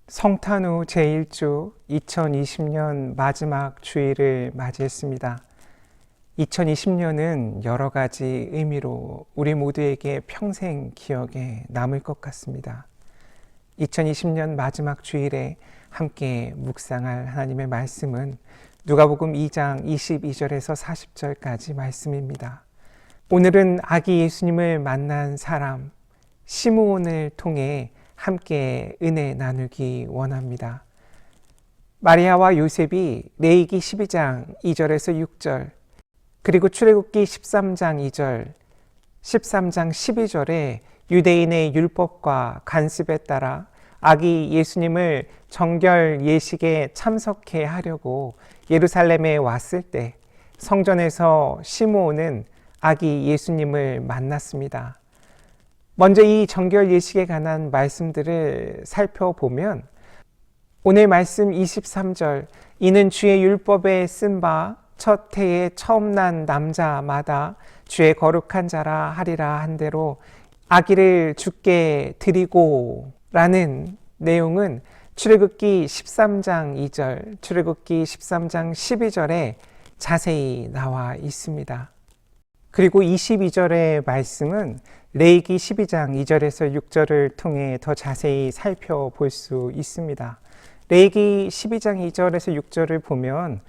성탄 후 제1주 2020년 마지막 주일을 맞이했습니다. 2020년은 여러 가지 의미로 우리 모두에게 평생 기억에 남을 것 같습니다. 2020년 마지막 주일에 함께 묵상할 하나님의 말씀은 누가복음 2장 22절에서 40절까지 말씀입니다. 오늘은 아기 예수님을 만난 사람 시므온을 통해 함께 은혜 나누기 원합니다. 마리아와 요셉이 레위기 12장 2절에서 6절, 그리고 출애굽기 13장 2절, 13장 12절에 유대인의 율법과 간습에 따라 아기 예수님을 정결 예식에 참석해 하려고 예루살렘에 왔을 때 성전에서 시므온은 아기 예수님을 만났습니다. 먼저 이 정결 예식에 관한 말씀들을 살펴보면 오늘 말씀 23절, 이는 주의 율법에 쓴 바 첫 해에 처음 난 남자마다 주의 거룩한 자라 하리라 한 대로 아기를 주께 드리고 라는 내용은 출애굽기 13장 2절, 출애굽기 13장 12절에 자세히 나와 있습니다. 그리고 22절의 말씀은 레위기 12장 2절에서 6절을 통해 더 자세히 살펴볼 수 있습니다. 레위기 12장 2절에서 6절을 보면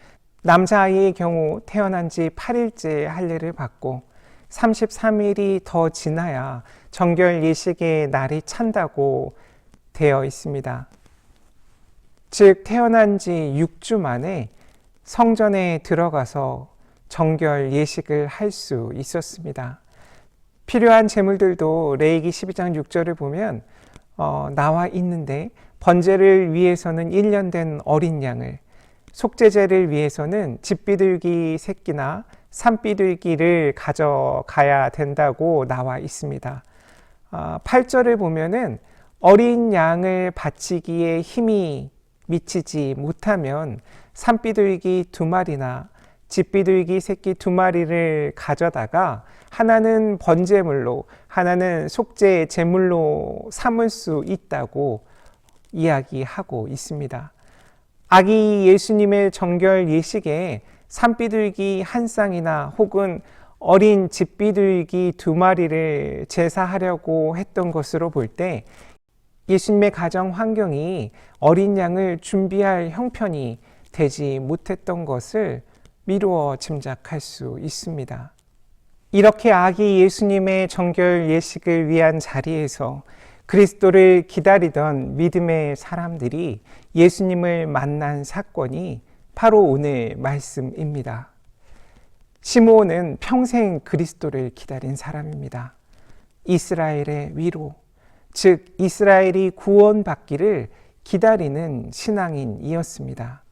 남자아이의 경우 태어난 지 8일째 할례를 받고 33일이 더 지나야 정결 예식의 날이 찬다고 되어 있습니다. 즉 태어난 지 6주 만에 성전에 들어가서 정결 예식을 할 수 있었습니다. 필요한 제물들도 레위기 12장 6절을 보면 나와 있는데 번제를 위해서는 1년 된 어린 양을, 속죄제를 위해서는 집비둘기 새끼나 산비둘기를 가져가야 된다고 나와 있습니다. 8절을 보면은 어린 양을 바치기에 힘이 미치지 못하면 산비둘기 2마리나 집비둘기 새끼 2마리를 가져다가 하나는 번제물로 하나는 속죄 제물로 삼을 수 있다고 이야기하고 있습니다. 아기 예수님의 정결 예식에 산비둘기 한 쌍이나 혹은 어린 집비둘기 2마리를 제사하려고 했던 것으로 볼 때 예수님의 가정 환경이 어린 양을 준비할 형편이 되지 못했던 것을 미루어 짐작할 수 있습니다. 이렇게 아기 예수님의 정결 예식을 위한 자리에서 그리스도를 기다리던 믿음의 사람들이 예수님을 만난 사건이 바로 오늘 말씀입니다. 시므온은 평생 그리스도를 기다린 사람입니다. 이스라엘의 위로, 즉 이스라엘이 구원받기를 기다리는 신앙인이었습니다.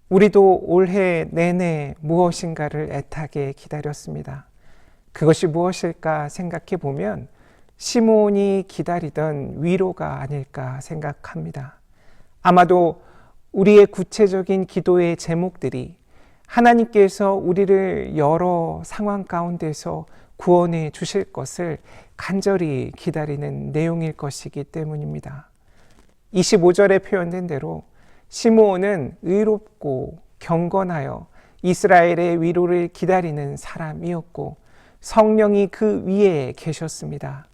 우리도 올해 내내 무엇인가를 애타게 기다렸습니다. 그것이 무엇일까 생각해 보면 시므온이 기다리던 위로가 아닐까 생각합니다. 아마도 우리의 구체적인 기도의 제목들이 하나님께서 우리를 여러 상황 가운데서 구원해 주실 것을 간절히 기다리는 내용일 것이기 때문입니다. 25절에 표현된 대로 시므온은 의롭고 경건하여 이스라엘의 위로를 기다리는 사람이었고 성령이 그 위에 계셨습니다.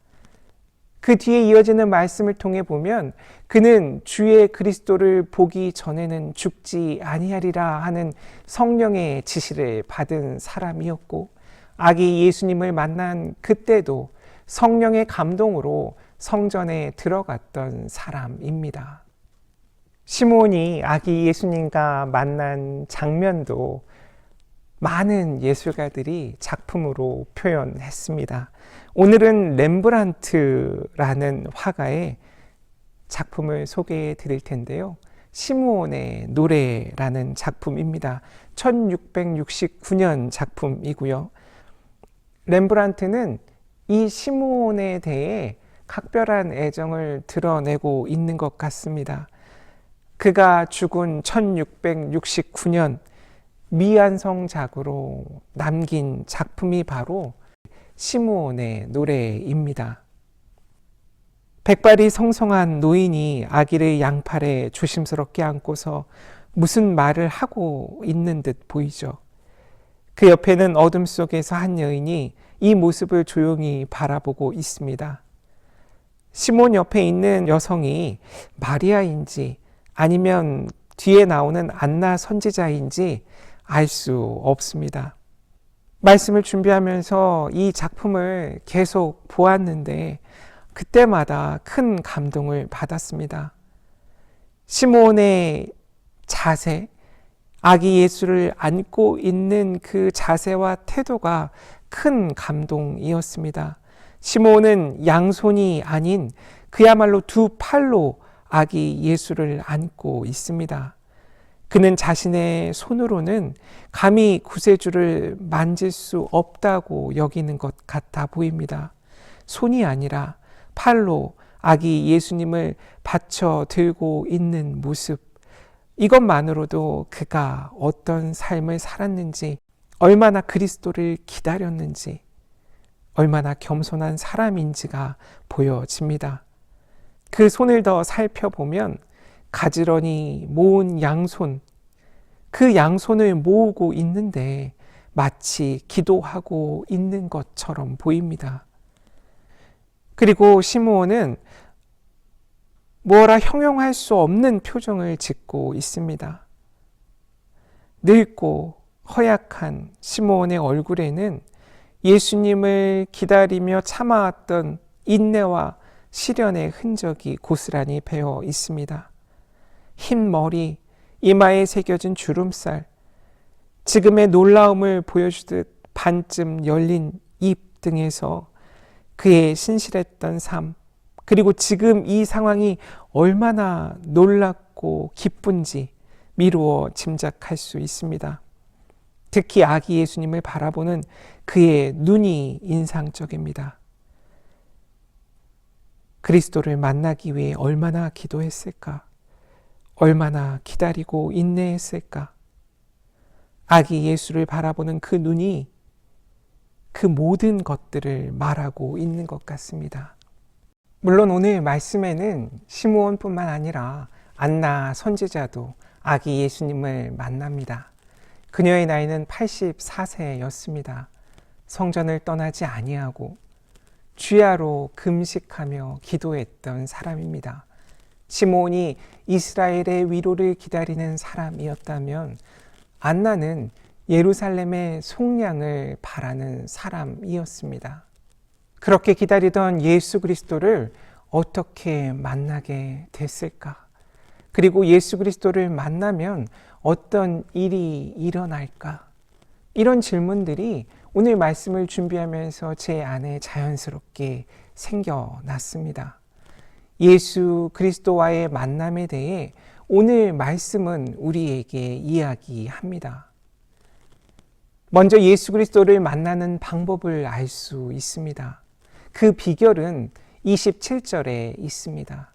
그 뒤에 이어지는 말씀을 통해 보면 그는 주의 그리스도를 보기 전에는 죽지 아니하리라 하는 성령의 지시를 받은 사람이었고 아기 예수님을 만난 그때도 성령의 감동으로 성전에 들어갔던 사람입니다. 시므온이 아기 예수님과 만난 장면도 많은 예술가들이 작품으로 표현했습니다. 오늘은 렘브란트라는 화가의 작품을 소개해 드릴 텐데요. 시므온의 노래라는 작품입니다. 1669년 작품이고요. 렘브란트는 이 시므온에 대해 각별한 애정을 드러내고 있는 것 같습니다. 그가 죽은 1669년 미완성작으로 남긴 작품이 바로 시므온의 노래입니다. 백발이 성성한 노인이 아기를 양팔에 조심스럽게 안고서 무슨 말을 하고 있는 듯 보이죠. 그 옆에는 어둠 속에서 한 여인이 이 모습을 조용히 바라보고 있습니다. 시몬 옆에 있는 여성이 마리아인지 아니면 뒤에 나오는 안나 선지자인지 알 수 없습니다. 말씀을 준비하면서 이 작품을 계속 보았는데 그때마다 큰 감동을 받았습니다. 시몬의 자세, 아기 예수를 안고 있는 그 자세와 태도가 큰 감동이었습니다. 시몬은 양손이 아닌 그야말로 두 팔로 아기 예수를 안고 있습니다. 그는 자신의 손으로는 감히 구세주를 만질 수 없다고 여기는 것 같아 보입니다. 손이 아니라 팔로 아기 예수님을 받쳐 들고 있는 모습, 이것만으로도 그가 어떤 삶을 살았는지, 얼마나 그리스도를 기다렸는지, 얼마나 겸손한 사람인지가 보여집니다. 그 손을 더 살펴보면 가지런히 모은 양손, 그 양손을 모으고 있는데 마치 기도하고 있는 것처럼 보입니다. 그리고 시므온은 뭐라 형용할 수 없는 표정을 짓고 있습니다. 늙고 허약한 시므온의 얼굴에는 예수님을 기다리며 참아왔던 인내와 시련의 흔적이 고스란히 배어 있습니다. 흰 머리, 이마에 새겨진 주름살, 지금의 놀라움을 보여주듯 반쯤 열린 입 등에서 그의 신실했던 삶, 그리고 지금 이 상황이 얼마나 놀랍고 기쁜지 미루어 짐작할 수 있습니다. 특히 아기 예수님을 바라보는 그의 눈이 인상적입니다. 그리스도를 만나기 위해 얼마나 기도했을까? 얼마나 기다리고 인내했을까? 아기 예수를 바라보는 그 눈이 그 모든 것들을 말하고 있는 것 같습니다. 물론 오늘 말씀에는 시므온뿐만 아니라 안나 선지자도 아기 예수님을 만납니다. 그녀의 나이는 84세였습니다. 성전을 떠나지 아니하고 주야로 금식하며 기도했던 사람입니다. 시므온이 이스라엘의 위로를 기다리는 사람이었다면 안나는 예루살렘의 속량을 바라는 사람이었습니다. 그렇게 기다리던 예수 그리스도를 어떻게 만나게 됐을까? 그리고 예수 그리스도를 만나면 어떤 일이 일어날까? 이런 질문들이 오늘 말씀을 준비하면서 제 안에 자연스럽게 생겨났습니다. 예수 그리스도와의 만남에 대해 오늘 말씀은 우리에게 이야기합니다. 먼저 예수 그리스도를 만나는 방법을 알 수 있습니다. 그 비결은 27절에 있습니다.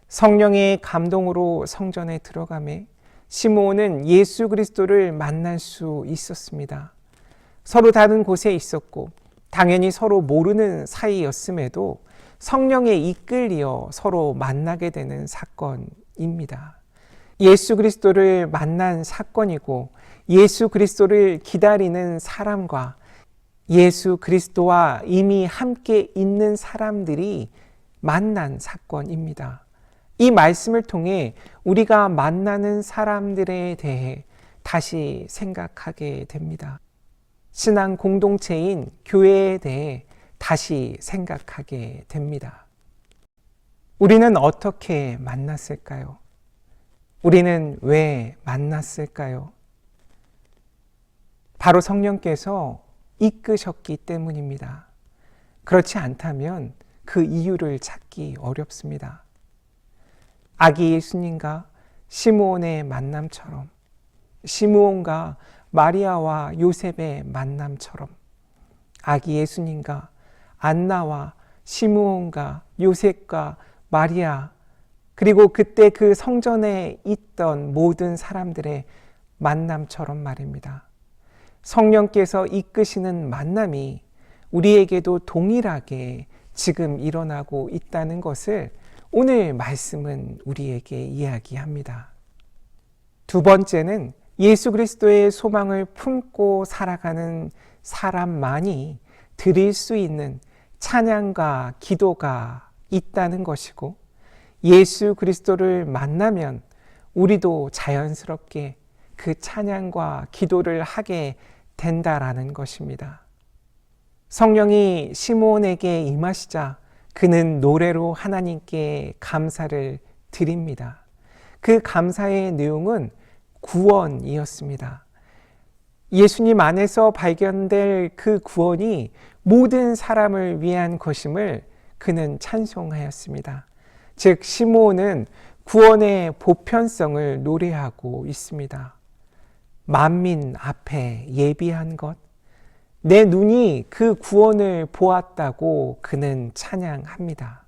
성령의 감동으로 성전에 들어가매 시므온은 예수 그리스도를 만날 수 있었습니다. 서로 다른 곳에 있었고 당연히 서로 모르는 사이였음에도 성령에 이끌려 서로 만나게 되는 사건입니다. 예수 그리스도를 만난 사건이고 예수 그리스도를 기다리는 사람과 예수 그리스도와 이미 함께 있는 사람들이 만난 사건입니다. 이 말씀을 통해 우리가 만나는 사람들에 대해 다시 생각하게 됩니다. 신앙 공동체인 교회에 대해 다시 생각하게 됩니다. 우리는 어떻게 만났을까요? 우리는 왜 만났을까요? 바로 성령께서 이끄셨기 때문입니다. 그렇지 않다면 그 이유를 찾기 어렵습니다. 아기 예수님과 시므온의 만남처럼, 시므온과 마리아와 요셉의 만남처럼, 아기 예수님과 안나와 시므온과 요셉과 마리아, 그리고 그때 그 성전에 있던 모든 사람들의 만남처럼 말입니다. 성령께서 이끄시는 만남이 우리에게도 동일하게 지금 일어나고 있다는 것을 오늘 말씀은 우리에게 이야기합니다. 두 번째는 예수 그리스도의 소망을 품고 살아가는 사람만이 드릴 수 있는 찬양과 기도가 있다는 것이고, 예수 그리스도를 만나면 우리도 자연스럽게 그 찬양과 기도를 하게 된다라는 것입니다. 성령이 시몬에게 임하시자 그는 노래로 하나님께 감사를 드립니다. 그 감사의 내용은 구원이었습니다. 예수님 안에서 발견될 그 구원이 모든 사람을 위한 것임을 그는 찬송하였습니다. 즉 시므온은 구원의 보편성을 노래하고 있습니다. 만민 앞에 예비한 것, 내 눈이 그 구원을 보았다고 그는 찬양합니다.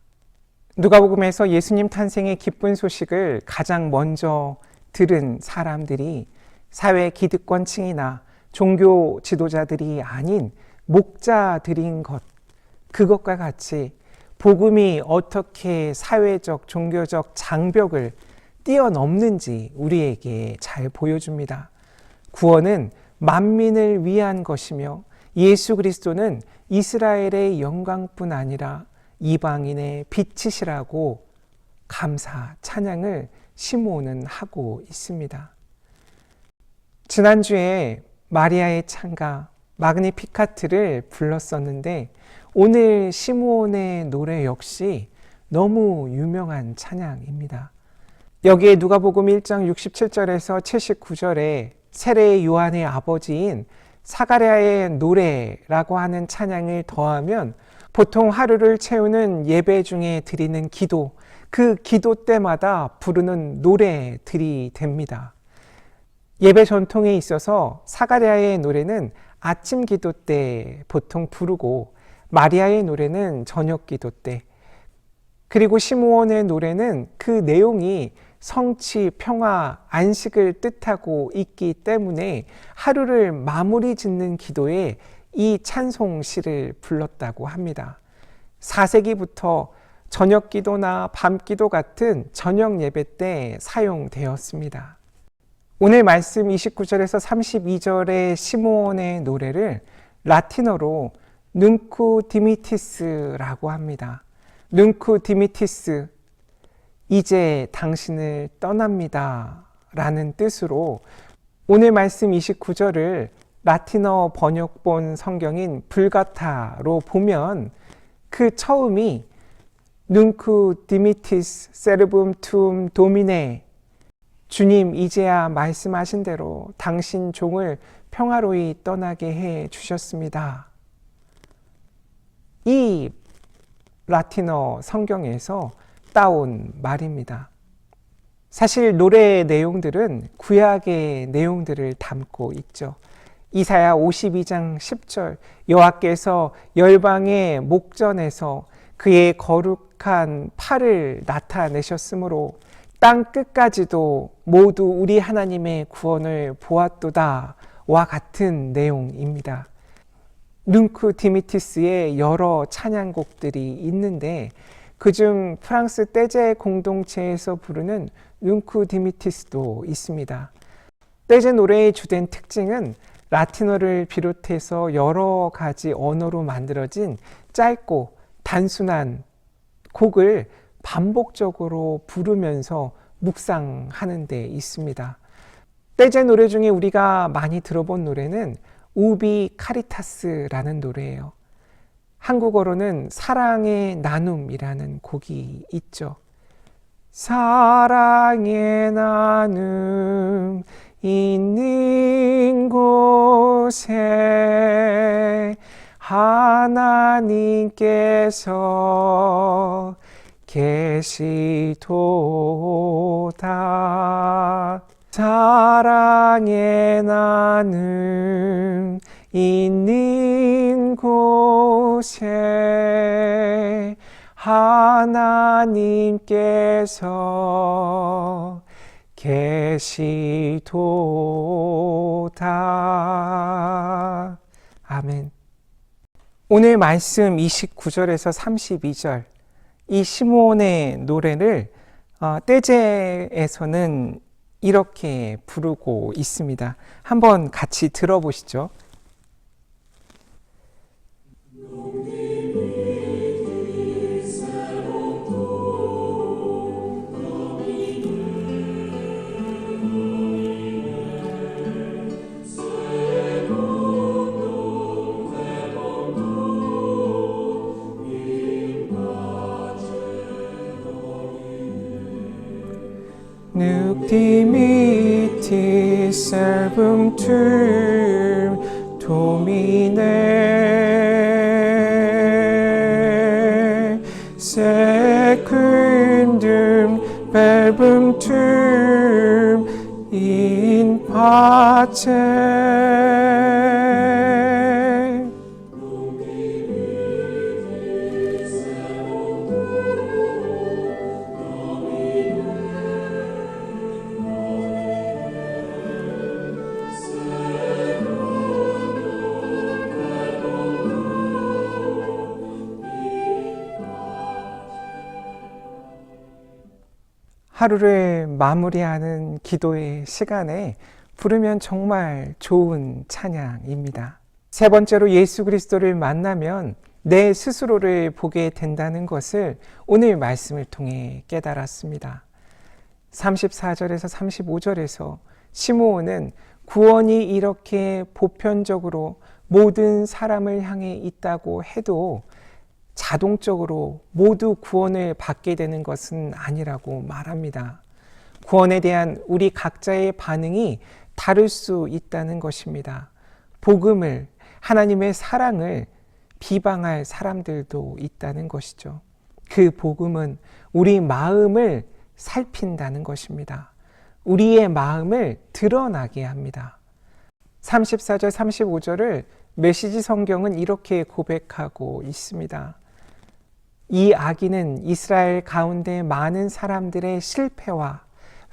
누가복음에서 예수님 탄생의 기쁜 소식을 가장 먼저 들은 사람들이 사회 기득권층이나 종교 지도자들이 아닌 목자들인 것, 그것과 같이 복음이 어떻게 사회적, 종교적 장벽을 뛰어넘는지 우리에게 잘 보여줍니다. 구원은 만민을 위한 것이며 예수 그리스도는 이스라엘의 영광뿐 아니라 이방인의 빛이시라고 감사, 찬양을 시므온은 하고 있습니다. 지난주에 마리아의 찬가 마그니피카트를 불렀었는데 오늘 시므온의 노래 역시 너무 유명한 찬양입니다. 여기에 누가복음 1장 67절에서 79절에 세례 요한의 아버지인 사가랴의 노래라고 하는 찬양을 더하면 보통 하루를 채우는 예배 중에 드리는 기도, 그 기도 때마다 부르는 노래들이 됩니다. 예배 전통에 있어서 사가랴의 노래는 아침 기도 때 보통 부르고 마리아의 노래는 저녁 기도 때, 그리고 시므온의 노래는 그 내용이 성취, 평화, 안식을 뜻하고 있기 때문에 하루를 마무리 짓는 기도에 이 찬송시를 불렀다고 합니다. 4세기부터 저녁 기도나 밤 기도 같은 저녁 예배 때 사용되었습니다. 오늘 말씀 29절에서 32절의 시므온의 노래를 라틴어로 눈쿠 디미티스라고 합니다. 눈쿠 디미티스, 이제 당신을 떠납니다 라는 뜻으로 오늘 말씀 29절을 라틴어 번역본 성경인 불가타로 보면 그 처음이 눈쿠 디미티스 세르붐 툼 도미네, 주님 이제야 말씀하신 대로 당신 종을 평화로이 떠나게 해 주셨습니다. 이 라틴어 성경에서 따온 말입니다. 사실 노래의 내용들은 구약의 내용들을 담고 있죠. 이사야 52장 10절, 여호와께서 열방의 목전에서 그의 거룩한 팔을 나타내셨으므로 땅 끝까지도 모두 우리 하나님의 구원을 보았도다 와 같은 내용입니다. 눈쿠 디미티스의 여러 찬양곡들이 있는데 그중 프랑스 떼제 공동체에서 부르는 눈쿠 디미티스도 있습니다. 떼제 노래의 주된 특징은 라틴어를 비롯해서 여러 가지 언어로 만들어진 짧고 단순한 곡을 반복적으로 부르면서 묵상하는 데 있습니다. 떼제 노래 중에 우리가 많이 들어본 노래는 우비 카리타스라는 노래예요. 한국어로는 사랑의 나눔이라는 곡이 있죠. 사랑의 나눔 있는 곳에 하나님께서 계시도다. 사랑의 나눔 있는 곳에 하나님께서 계시도다. 아멘. 오늘 말씀 29절에서 32절, 이 시므온의 노래를 떼제에서는 이렇게 부르고 있습니다. 한번 같이 들어보시죠. Nudimiti servum tuum Domine secundum verbum tuum in pace. 하루를 마무리하는 기도의 시간에 부르면 정말 좋은 찬양입니다. 세 번째로 예수 그리스도를 만나면 내 스스로를 보게 된다는 것을 오늘 말씀을 통해 깨달았습니다. 34절에서 35절에서 시므온은 구원이 이렇게 보편적으로 모든 사람을 향해 있다고 해도 자동적으로 모두 구원을 받게 되는 것은 아니라고 말합니다. 구원에 대한 우리 각자의 반응이 다를 수 있다는 것입니다. 복음을, 하나님의 사랑을 비방할 사람들도 있다는 것이죠. 그 복음은 우리 마음을 살핀다는 것입니다. 우리의 마음을 드러나게 합니다. 34절, 35절을 메시지 성경은 이렇게 고백하고 있습니다. 이 악인은 이스라엘 가운데 많은 사람들의 실패와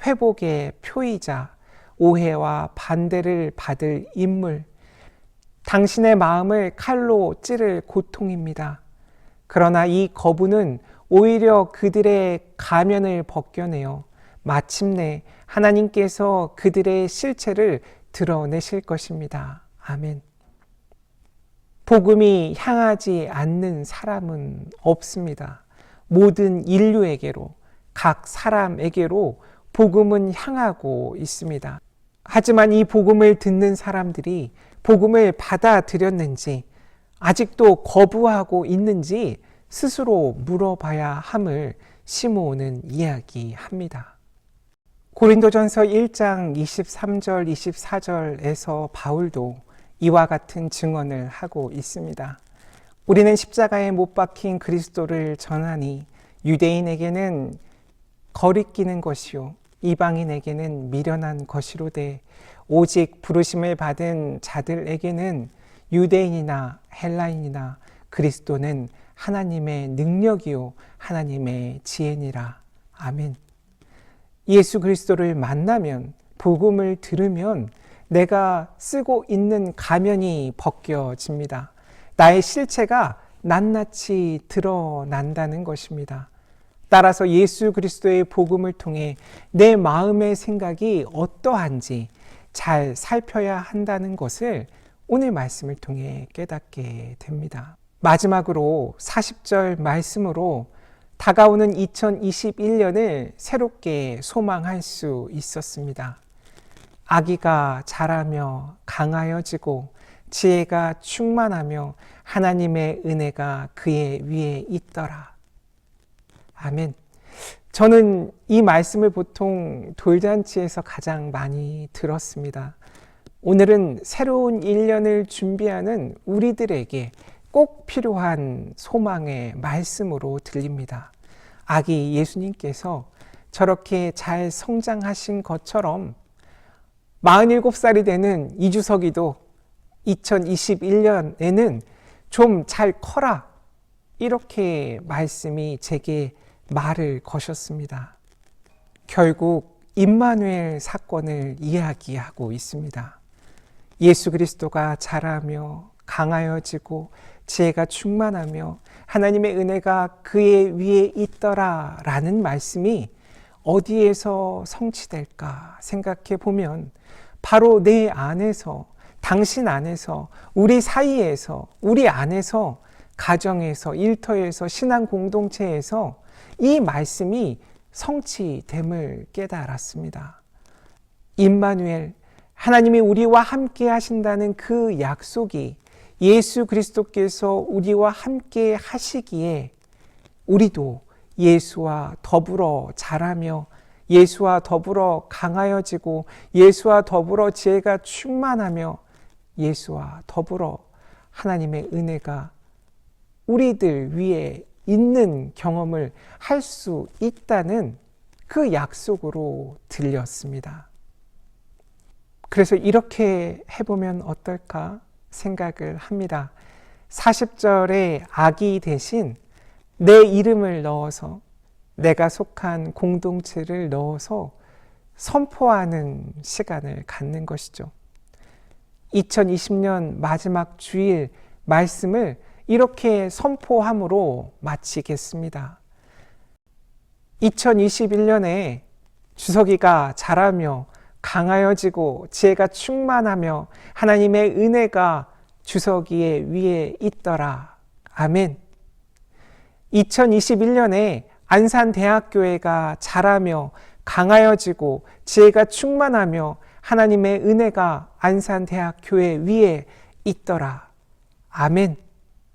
회복의 표이자 오해와 반대를 받을 인물, 당신의 마음을 칼로 찌를 고통입니다. 그러나 이 거부는 오히려 그들의 가면을 벗겨내어 마침내 하나님께서 그들의 실체를 드러내실 것입니다. 아멘. 복음이 향하지 않는 사람은 없습니다. 모든 인류에게로, 각 사람에게로 복음은 향하고 있습니다. 하지만 이 복음을 듣는 사람들이 복음을 받아들였는지, 아직도 거부하고 있는지 스스로 물어봐야 함을 시므온은 이야기합니다. 고린도전서 1장 23절, 24절에서 바울도 이와 같은 증언을 하고 있습니다. 우리는 십자가에 못 박힌 그리스도를 전하니 유대인에게는 거리끼는 것이요 이방인에게는 미련한 것이로되 오직 부르심을 받은 자들에게는 유대인이나 헬라인이나 그리스도는 하나님의 능력이요 하나님의 지혜니라. 아멘. 예수 그리스도를 만나면, 복음을 들으면 내가 쓰고 있는 가면이 벗겨집니다. 나의 실체가 낱낱이 드러난다는 것입니다. 따라서 예수 그리스도의 복음을 통해 내 마음의 생각이 어떠한지 잘 살펴야 한다는 것을 오늘 말씀을 통해 깨닫게 됩니다. 마지막으로 40절 말씀으로 다가오는 2021년을 새롭게 소망할 수 있었습니다. 아기가 자라며 강하여지고 지혜가 충만하며 하나님의 은혜가 그의 위에 있더라. 아멘. 저는 이 말씀을 보통 돌잔치에서 가장 많이 들었습니다. 오늘은 새로운 1년을 준비하는 우리들에게 꼭 필요한 소망의 말씀으로 들립니다. 아기 예수님께서 저렇게 잘 성장하신 것처럼 47살이 되는 이주석이도 2021년에는 좀 잘 커라, 이렇게 말씀이 제게 말을 거셨습니다. 결국 임마누엘 사건을 이야기하고 있습니다. 예수 그리스도가 자라며 강하여지고 지혜가 충만하며 하나님의 은혜가 그의 위에 있더라 라는 말씀이 어디에서 성취될까 생각해 보면 바로 내 안에서, 당신 안에서, 우리 사이에서, 우리 안에서, 가정에서, 일터에서, 신앙 공동체에서 이 말씀이 성취됨을 깨달았습니다. 임마누엘, 하나님이 우리와 함께 하신다는 그 약속이 예수 그리스도께서 우리와 함께 하시기에 우리도 예수와 더불어 자라며 예수와 더불어 강하여지고 예수와 더불어 지혜가 충만하며 예수와 더불어 하나님의 은혜가 우리들 위에 있는 경험을 할 수 있다는 그 약속으로 들렸습니다. 그래서 이렇게 해보면 어떨까 생각을 합니다. 40절에 아기 대신 내 이름을 넣어서 내가 속한 공동체를 넣어서 선포하는 시간을 갖는 것이죠. 2020년 마지막 주일 말씀을 이렇게 선포함으로 마치겠습니다. 2021년에 주석이가 자라며 강하여지고 지혜가 충만하며 하나님의 은혜가 주석이의 위에 있더라. 아멘. 2021년에 안산대학교회가 자라며 강하여지고 지혜가 충만하며 하나님의 은혜가 안산대학교회 위에 있더라. 아멘.